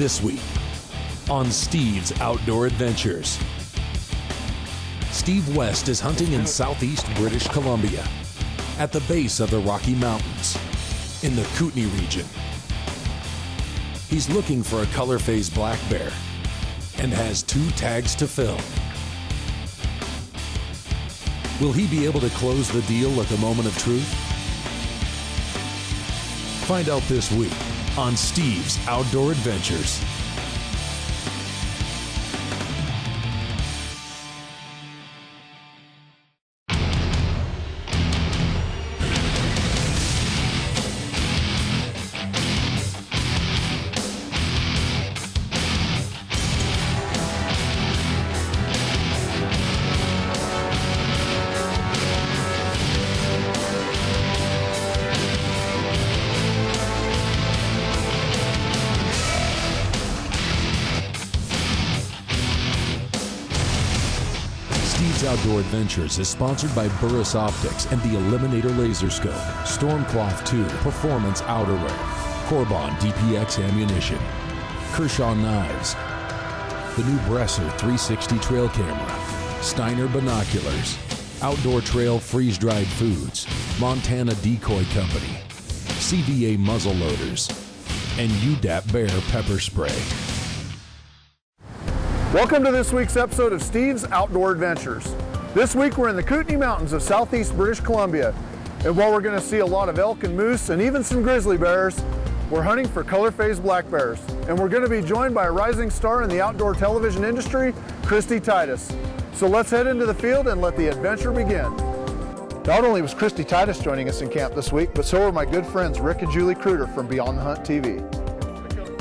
This week on Steve's Outdoor Adventures. Steve West is hunting in southeast British Columbia at the base of the Rocky Mountains in the Kootenay region. He's looking for a color-phased black bear and has 2 tags to fill. Will he be able to close the deal at the moment of truth? Find out this week on Steve's Outdoor Adventures. Steve's Outdoor Adventures is sponsored by Burris Optics and the Eliminator Laser Scope, Stormcloth 2 Performance Outerwear, Corbon DPX Ammunition, Kershaw Knives, the new Bresser 360 Trail Camera, Steiner Binoculars, Outdoor Trail Freeze-Dried Foods, Montana Decoy Company, CVA Muzzle Loaders, and UDAP Bear Pepper Spray. Welcome to this week's episode of Steve's Outdoor Adventures. This week we're in the Kootenay Mountains of southeast British Columbia, and while we're going to see a lot of elk and moose and even some grizzly bears, we're hunting for color-phased black bears. And we're going to be joined by a rising star in the outdoor television industry, Christy Titus. So let's head into the field and let the adventure begin. Not only was Christy Titus joining us in camp this week, but so are my good friends Rick and Julie Kruger from Beyond the Hunt TV.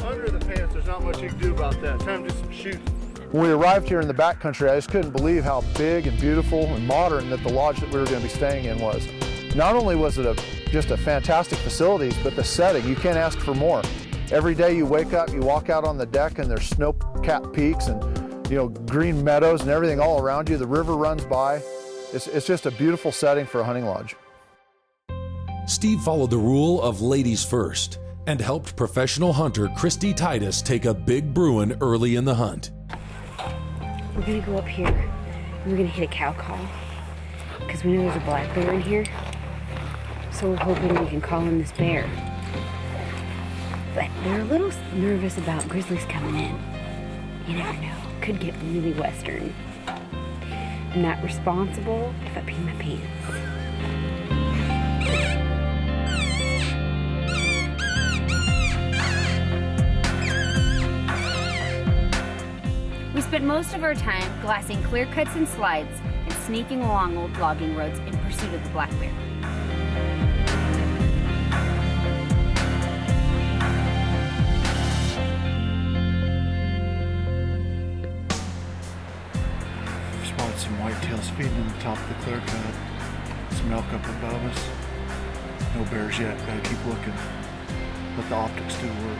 Under the pants, there's not much you can do about that. Time to do some shooting. When we arrived here in the backcountry, I just couldn't believe how big and beautiful and modern that the lodge that we were going to be staying in was. Not only was it just a fantastic facility, but the setting, you can't ask for more. Every day you wake up, you walk out on the deck and there's snow-capped peaks and green meadows and everything all around you. The river runs by. It's just a beautiful setting for a hunting lodge. Steve followed the rule of ladies first and helped professional hunter Christy Titus take a big bruin early in the hunt. We're gonna go up here and we're gonna hit a cow call because we know there's a black bear in here. So we're hoping we can call in this bear. But they're a little nervous about grizzlies coming in. You never know, could get really western. I'm not responsible if I pee my pants. We spent most of our time glassing clear cuts and slides and sneaking along old logging roads in pursuit of the black bear. We've spotted some whitetails feeding on the top of the clear cut. Some elk up above us. No bears yet. Gotta keep looking. Let the optics do the work.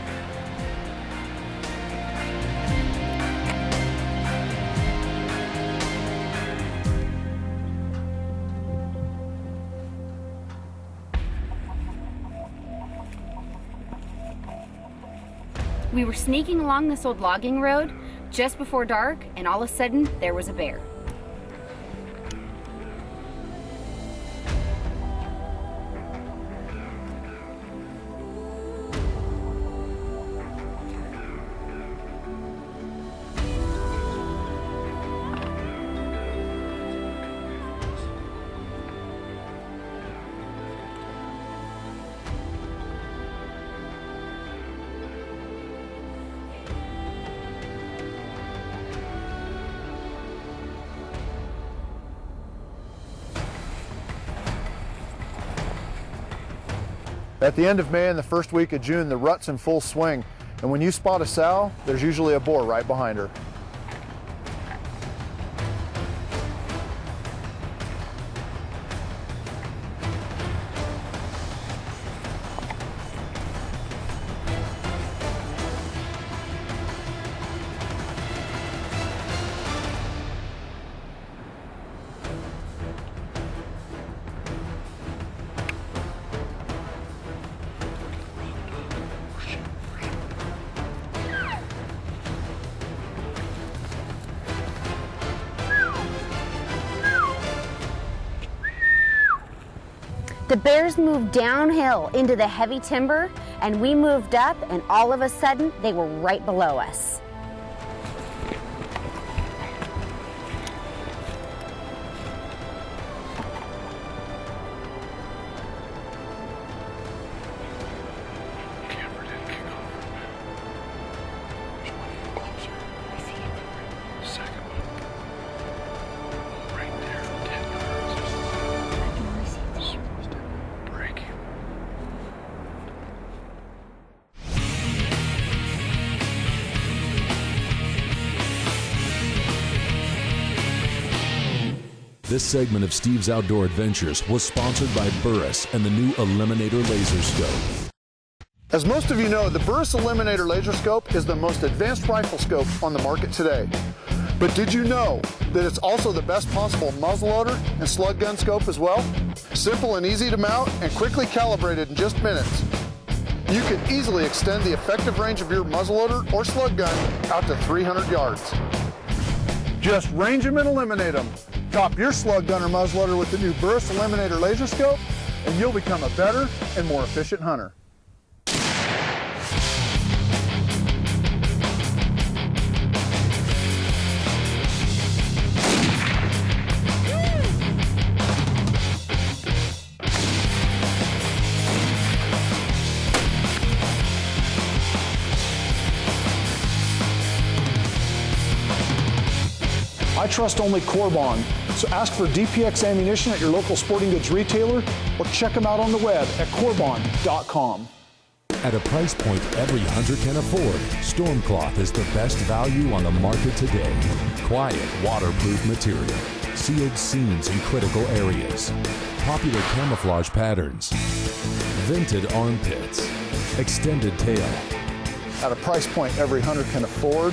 We were sneaking along this old logging road just before dark, and all of a sudden, there was a bear. At the end of May and the first week of June, the rut's in full swing. And when you spot a sow, there's usually a boar right behind her. The bears moved downhill into the heavy timber, and we moved up, and all of a sudden, they were right below us. This segment of Steve's Outdoor Adventures was sponsored by Burris and the new Eliminator Laser Scope. As most of you know, the Burris Eliminator Laser Scope is the most advanced rifle scope on the market today. But did you know that it's also the best possible muzzleloader and slug gun scope as well? Simple and easy to mount and quickly calibrated in just minutes. You can easily extend the effective range of your muzzleloader or slug gun out to 300 yards. Just range them and eliminate them. Top your slug gun or muzzleloader with the new Burris Eliminator Laser Scope, and you'll become a better and more efficient hunter. I trust only Corbon, so ask for DPX ammunition at your local sporting goods retailer or check them out on the web at corbon.com. At a price point every hunter can afford, Stormcloth is the best value on the market today. Quiet, waterproof material, sealed seams in critical areas, popular camouflage patterns, vented armpits, extended tail. At a price point every hunter can afford,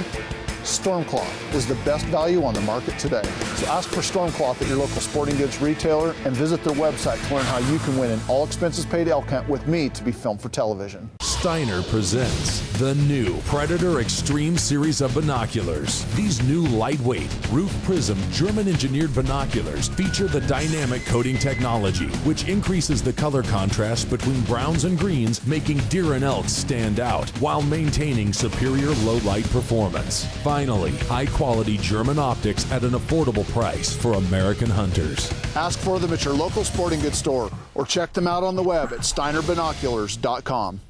Stormcloth is the best value on the market today. So ask for Stormcloth at your local sporting goods retailer and visit their website to learn how you can win an all expenses paid elk hunt with me to be filmed for television. Steiner presents the new Predator Extreme series of binoculars. These new lightweight, roof prism, German-engineered binoculars feature the dynamic coating technology, which increases the color contrast between browns and greens, making deer and elk stand out while maintaining superior low-light performance. Finally, high-quality German optics at an affordable price for American hunters. Ask for them at your local sporting goods store or check them out on the web at steinerbinoculars.com.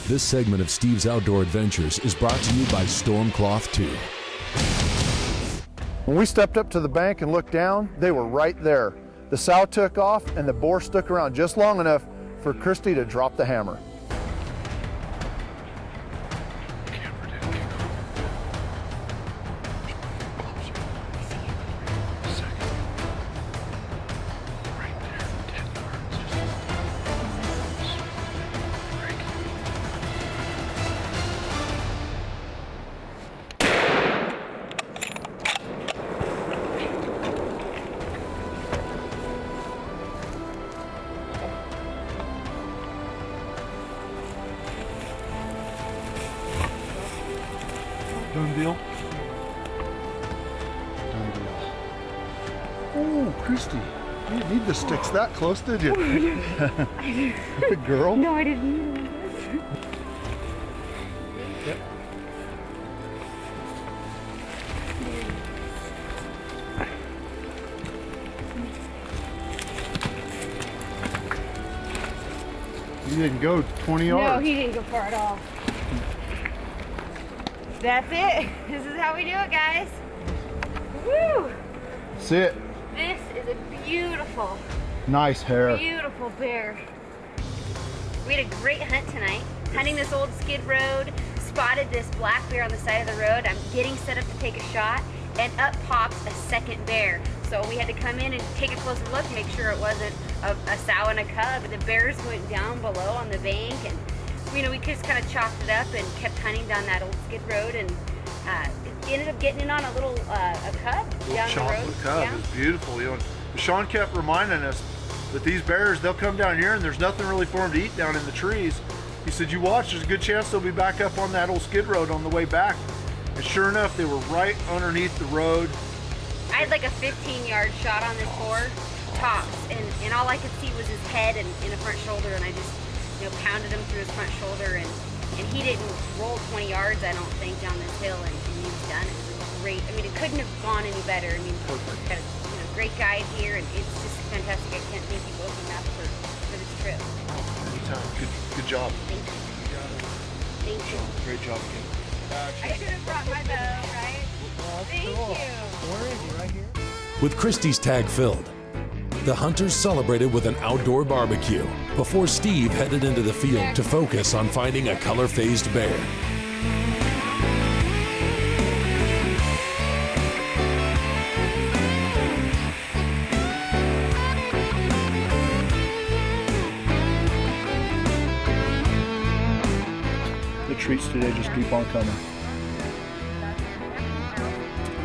This segment of Steve's Outdoor Adventures is brought to you by Stormcloth 2. When we stepped up to the bank and looked down, they were right there. The sow took off and the boar stuck around just long enough for Christy to drop the hammer. Done deal? Done deal. Oh, Christy, you didn't need the sticks that close, did you? Good girl. No, I didn't. Yep. You didn't go 20 yards. No, he didn't go far at all. That's it. This is how we do it, guys. Woo! That's it. This is a beautiful, Nice hair. beautiful bear. We had a great hunt tonight. Hunting this old skid road, spotted this black bear on the side of the road. I'm getting set up to take a shot, and up pops a second bear. So we had to come in and take a closer look, make sure it wasn't a sow and a cub. The bears went down below on the bank, and we just kind of chalked it up and kept hunting down that old skid road, and ended up getting in on a little a cub down the road. Cub. Yeah. It's beautiful. You know, Sean kept reminding us that these bears, they'll come down here and there's nothing really for them to eat down in the trees. He said, you watch, there's a good chance they'll be back up on that old skid road on the way back. And sure enough, they were right underneath the road. I had like a 15-yard shot on this board. tops, and all I could see was his head and a front shoulder, and I just, pounded him through his front shoulder, and he didn't roll 20 yards, I don't think, down this hill, and he was done. It was great. I mean, it couldn't have gone any better. I mean, got a great guide here, and it's just fantastic. I can't thank you both enough for this trip. Anytime. Good job. Thank you. Thank you. Great job again. I should have brought my bow, right? Thank you. Where is he? Right here? With Christy's tag filled, the hunters celebrated with an outdoor barbecue before Steve headed into the field to focus on finding a color-phased bear. The treats today just keep on coming.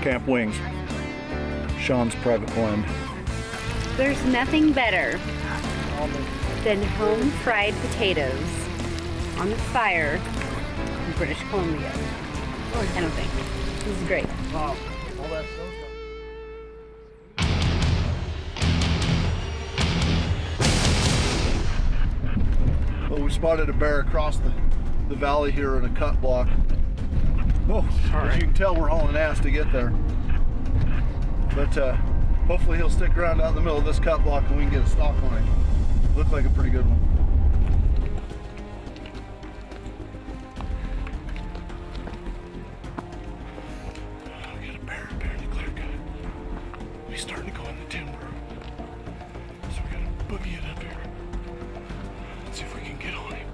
Camp Wings, Sean's private blend. There's nothing better than home fried potatoes on the fire in British Columbia. I don't think. This is great. Wow. Well, we spotted a bear across the valley here in a cut block. Oh, as you can tell, we're hauling ass to get there. But hopefully he'll stick around out in the middle of this cut block and we can get a stalk on him. Looked like a pretty good one. We got a bear up here in the clear cut. He's starting to go in the timber. So we gotta boogie it up here. Let's see if we can get on him.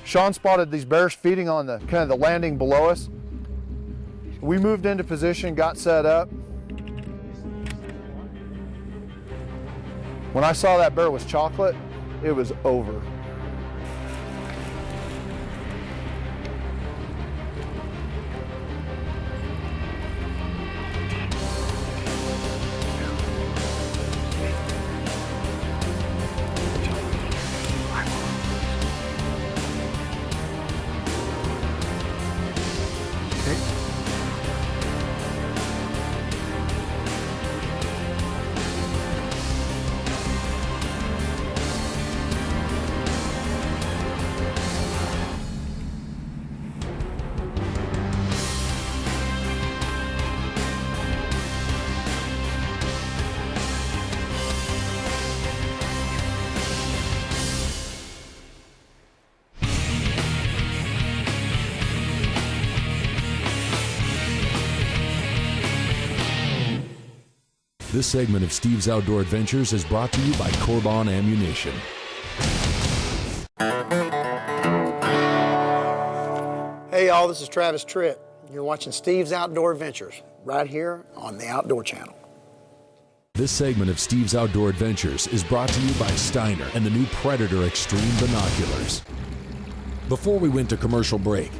Sean spotted these bears feeding on the kind of the landing below us. We moved into position, got set up. When I saw that bear was chocolate, it was over. This segment of Steve's Outdoor Adventures is brought to you by Corbon Ammunition. Hey y'all, this is Travis Tritt. You're watching Steve's Outdoor Adventures right here on the Outdoor Channel. This segment of Steve's Outdoor Adventures is brought to you by Steiner and the new Predator Extreme Binoculars. Before we went to commercial break,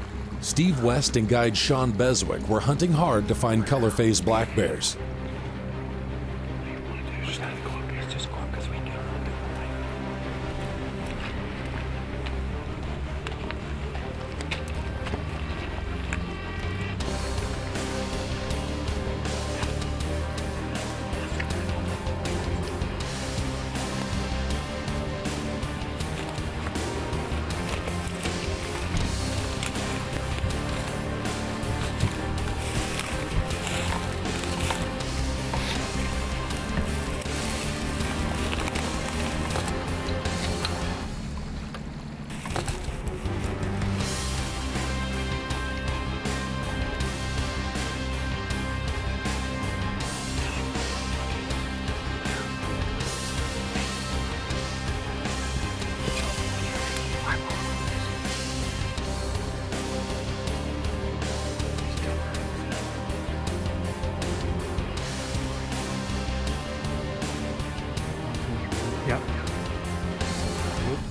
Steve West and guide Sean Beswick were hunting hard to find color-phased black bears.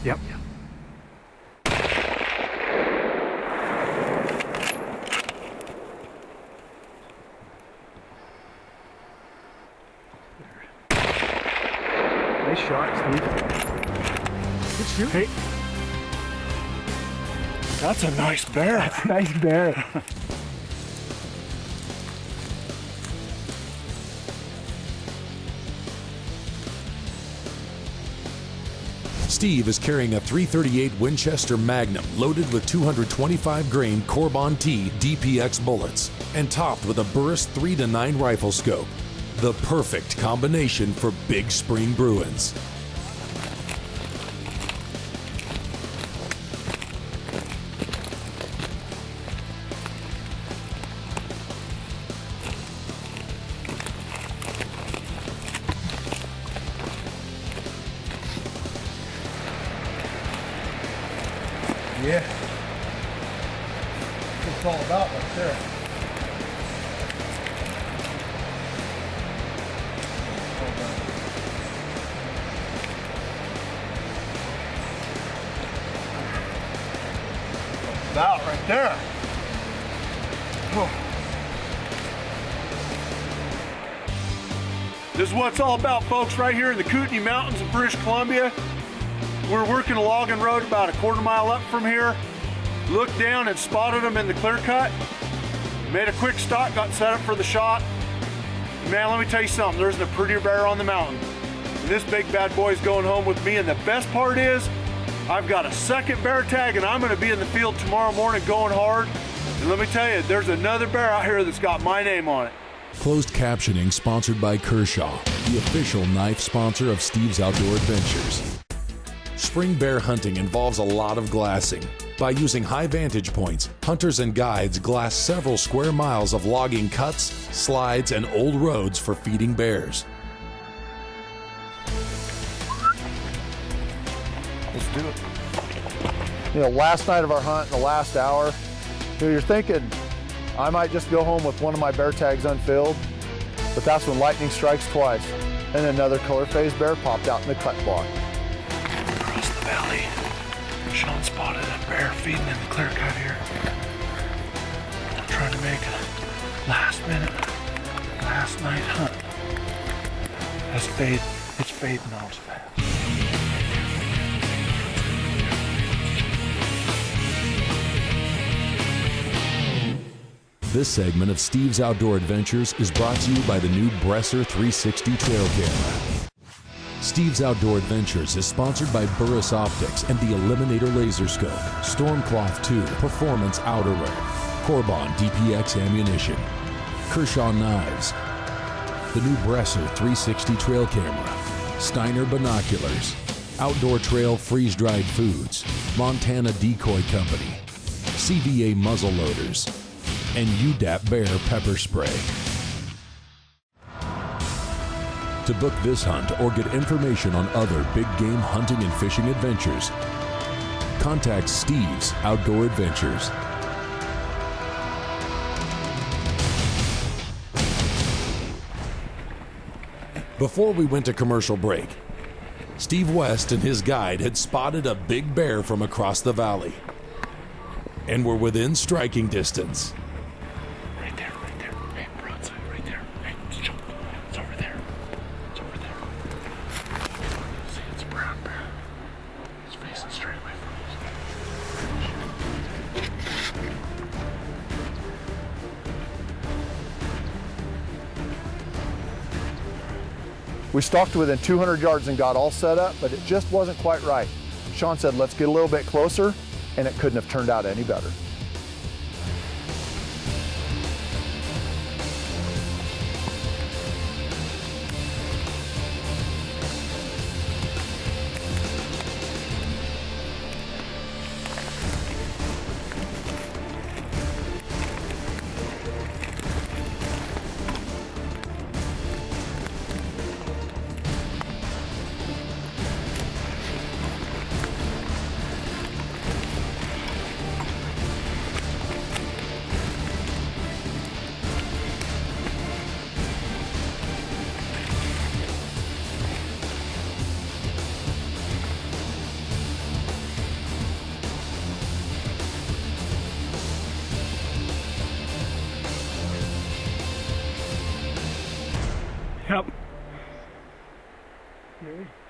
Yep. Nice shot, Steve. Good shoot. Hey. That's a nice bear. That's a nice bear. Steve is carrying a .338 Winchester Magnum loaded with 225 grain Corbon T DPX bullets and topped with a Burris 3-9 rifle scope. The perfect combination for big spring Bruins. Yeah. That's what it's all about right there. About right there. Oh. This is what it's all about, folks, right here in the Kootenai Mountains of British Columbia. We're working a logging road about a quarter mile up from here. Looked down and spotted them in the clear cut. Made a quick stop, got set up for the shot. Man, let me tell you something, there isn't a prettier bear on the mountain. And this big bad boy is going home with me, and the best part is, I've got a second bear tag, and I'm gonna be in the field tomorrow morning going hard. And let me tell you, there's another bear out here that's got my name on it. Closed captioning sponsored by Kershaw, the official knife sponsor of Steve's Outdoor Adventures. Spring bear hunting involves a lot of glassing. By using high vantage points, hunters and guides glass several square miles of logging cuts, slides, and old roads for feeding bears. Let's do it. You know, last night of our hunt, the last hour, you're thinking, I might just go home with one of my bear tags unfilled, but that's when lightning strikes twice, and another color phase bear popped out in the cut block. Across the valley, Sean spotted a bear feeding in the clear cut here. I'm trying to make a last night hunt. It's fading off fast. This segment of Steve's Outdoor Adventures is brought to you by the new Bresser 360 trail camera. Steve's Outdoor Adventures is sponsored by Burris Optics and the Eliminator Laser Scope, Stormcloth 2 Performance Outerwear, Corbon DPX Ammunition, Kershaw Knives, the new Bresser 360 trail camera, Steiner Binoculars, Outdoor Trail Freeze-Dried Foods, Montana Decoy Company, CVA Muzzle Loaders, and UDAP Bear Pepper Spray. To book this hunt or get information on other big game hunting and fishing adventures, contact Steve's Outdoor Adventures. Before we went to commercial break, Steve West and his guide had spotted a big bear from across the valley and were within striking distance. We stalked within 200 yards and got all set up, but it just wasn't quite right. Sean said, let's get a little bit closer, and it couldn't have turned out any better.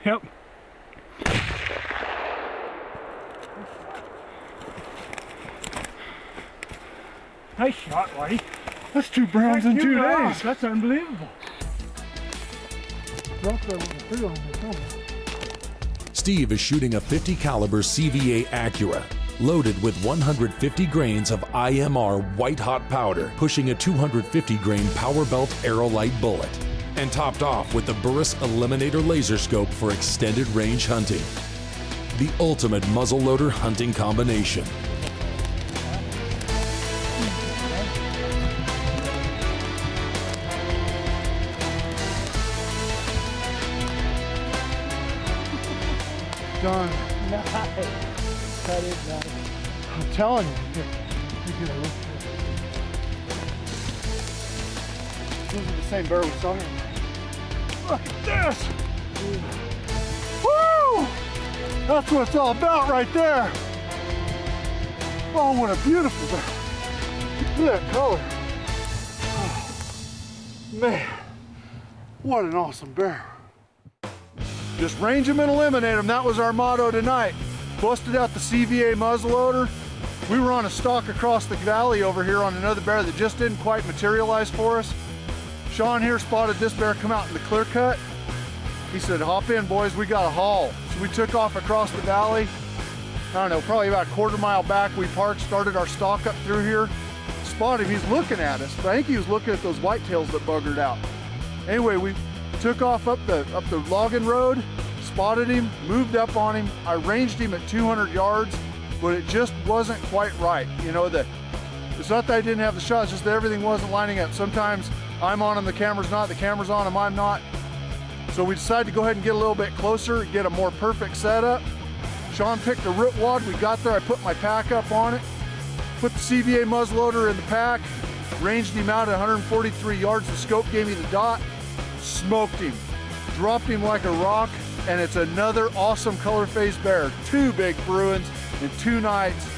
Yep. Nice shot, Whitey. That's 2 browns in 2 days. That's unbelievable. Dropped that one through on the camera. Steve is shooting a .50 caliber CVA Acura, loaded with 150 grains of IMR white hot powder, pushing a 250 grain Power Belt Aerolite bullet, and topped off with the Burris Eliminator laser scope for extended range hunting. The ultimate muzzleloader hunting combination. Done. Nice. That is nice. I'm telling you. You get a look. These are the same bear we saw here. Look at this! Woo! That's what it's all about right there. Oh, what a beautiful bear. Look at that color. Oh, man, what an awesome bear. Just range them and eliminate them. That was our motto tonight. Busted out the CVA muzzleloader. We were on a stalk across the valley over here on another bear that just didn't quite materialize for us. Sean here spotted this bear come out in the clear cut. He said, hop in, boys, we got a haul. So we took off across the valley. I don't know, probably about a quarter mile back. We parked, started our stalk up through here. Spotted him, he's looking at us, but I think he was looking at those whitetails that buggered out. Anyway, we took off up the logging road, spotted him, moved up on him. I ranged him at 200 yards, but it just wasn't quite right. You know, it's not that I didn't have the shot, it's just that everything wasn't lining up. Sometimes I'm on him, the camera's not, the camera's on him, I'm not. So we decided to go ahead and get a little bit closer, get a more perfect setup. Sean picked a root wad, we got there, I put my pack up on it, put the CVA muzzleloader in the pack, ranged him out at 143 yards, the scope gave me the dot, smoked him, dropped him like a rock, and it's another awesome color phase bear. 2 big Bruins in 2 nights.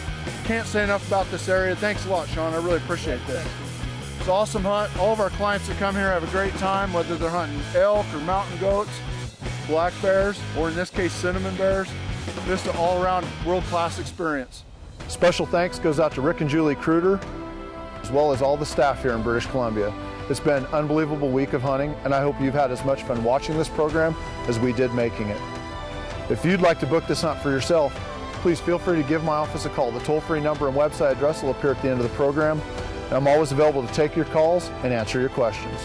Can't say enough about this area. Thanks a lot, Sean, I really appreciate this. It's an awesome hunt. All of our clients that come here have a great time, whether they're hunting elk or mountain goats, black bears, or in this case, cinnamon bears. Just an all-around world-class experience. Special thanks goes out to Rick and Julie Kruder, as well as all the staff here in British Columbia. It's been an unbelievable week of hunting, and I hope you've had as much fun watching this program as we did making it. If you'd like to book this hunt for yourself, please feel free to give my office a call. The toll-free number and website address will appear at the end of the program. I'm always available to take your calls and answer your questions.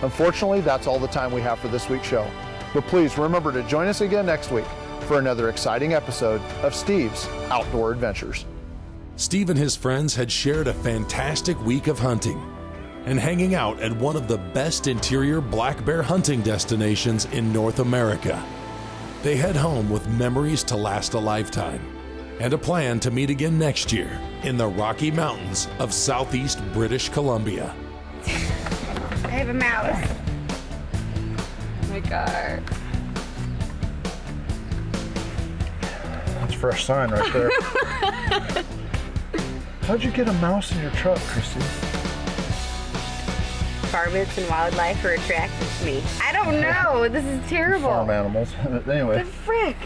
Unfortunately, that's all the time we have for this week's show. But please remember to join us again next week for another exciting episode of Steve's Outdoor Adventures. Steve and his friends had shared a fantastic week of hunting and hanging out at one of the best interior black bear hunting destinations in North America. They head home with memories to last a lifetime and a plan to meet again next year in the Rocky Mountains of southeast British Columbia. I have a mouse. Oh my God. That's a fresh sign right there. How'd you get a mouse in your truck, Christy? Varmints and wildlife are attracted to me. I don't know. This is terrible. Farm animals. Anyway. The frick?